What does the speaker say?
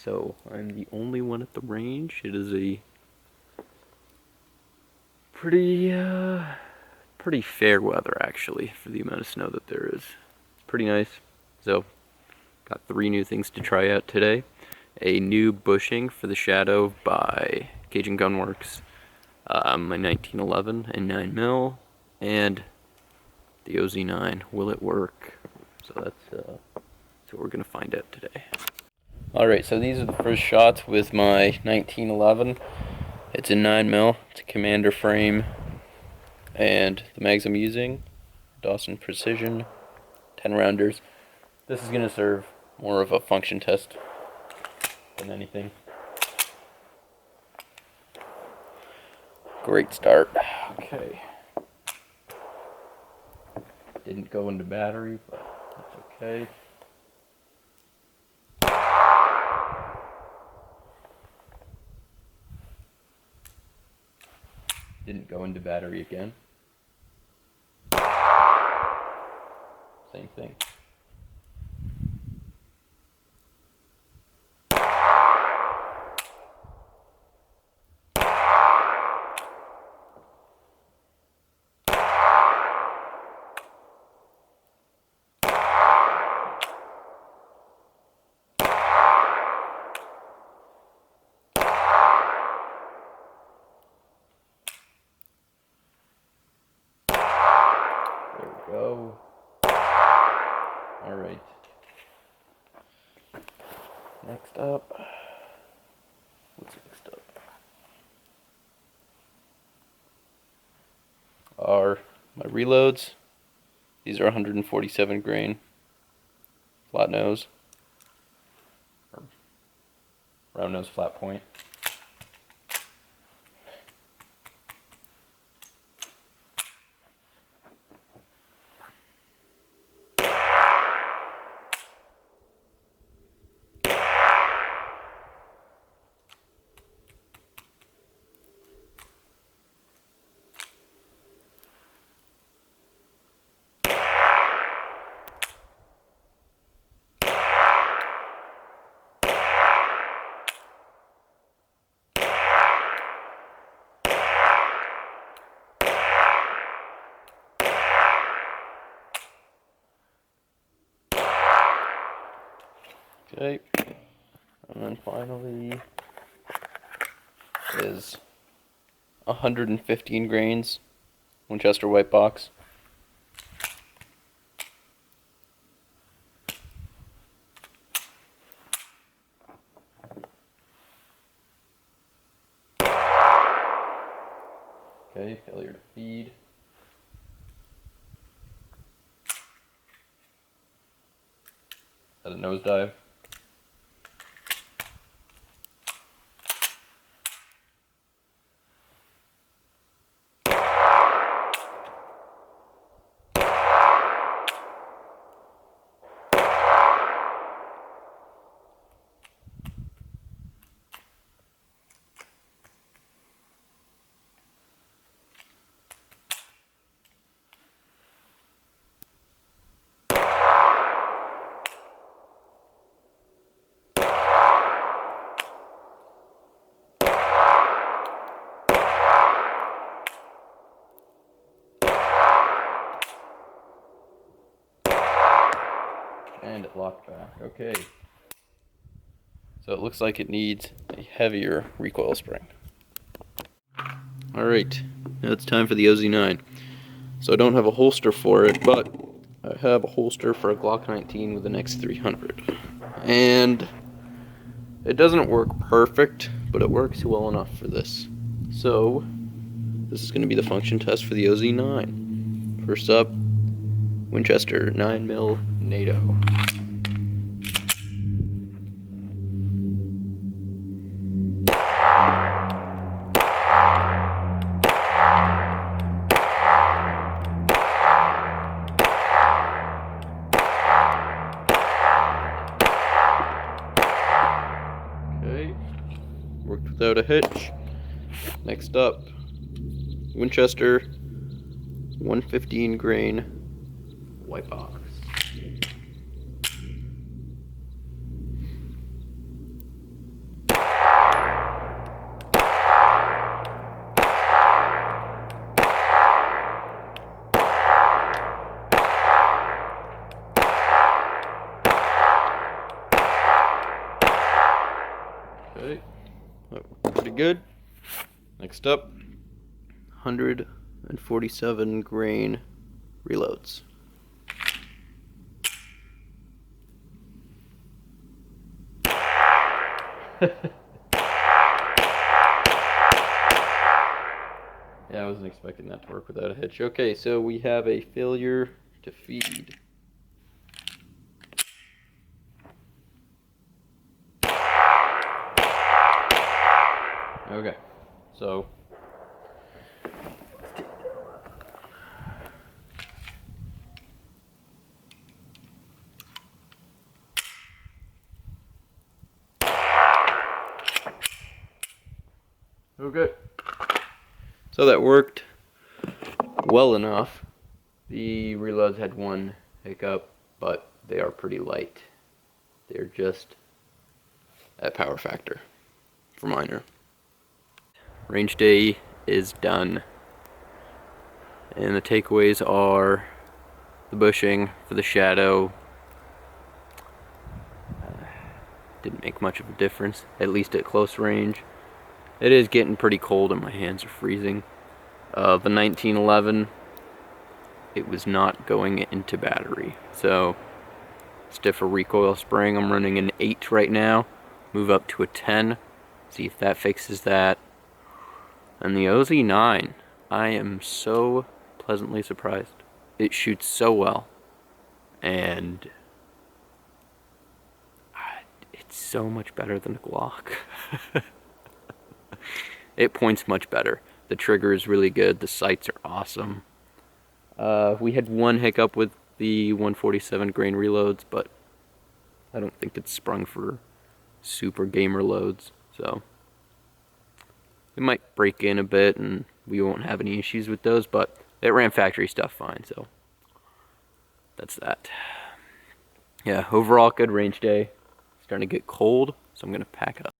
So I'm the only one at the range. It is a pretty fair weather actually for the amount of snow that there is. Pretty nice. So got 3 new things to try out today. A new bushing for the Shadow by Cajun Gunworks, my 1911 and 9mm, and the OZ9. Will it work? So that's what we're gonna find out today. Alright, so these are the first shots with my 1911. It's a 9mm, it's a commander frame, and the mags I'm using, Dawson Precision 10 rounders. This is gonna serve more of a function test than anything. Great start. Okay. Didn't go into battery, but that's okay. Didn't go into battery again. Same thing. There we go. Alright. Next up. What's next up? Are my reloads. These are 147 grain. Flat nose. Or round nose, flat point. Okay, and then finally is 115 grains Winchester white box. Okay, failure to feed. At a nosedive. And it locked back. Okay. So it looks like it needs a heavier recoil spring. Alright, now it's time for the OZ9. So I don't have a holster for it, but I have a holster for a Glock 19 with an X300. And it doesn't work perfect, but it works well enough for this. So this is going to be the function test for the OZ9. First up, Winchester 9mm NATO. Okay, worked without a hitch. Next up, Winchester 115 grain white box. Okay, pretty good. Next up, 147 grain reloads. Yeah, I wasn't expecting that to work without a hitch. Okay, so we have a failure to feed. Okay, so okay. So that worked well enough. The reloads had one hiccup, but they are pretty light. They're just at power factor for minor. Range day is done. And the takeaways are the bushing for the Shadow didn't make much of a difference, at least at close range. It is getting pretty cold and my hands are freezing. The 1911, it was not going into battery. So, stiffer recoil spring, I'm running an 8 right now. Move up to a 10, see if that fixes that. And the OZ9, I am so pleasantly surprised. It shoots so well. And it's so much better than a Glock. It points much better. The trigger is really good. The sights are awesome. We had one hiccup with the 147 grain reloads, but I don't think it's sprung for super gamer loads. So it might break in a bit and we won't have any issues with those, but it ran factory stuff fine. So that's that. Yeah, overall good range day. Starting to get cold, so I'm going to pack up.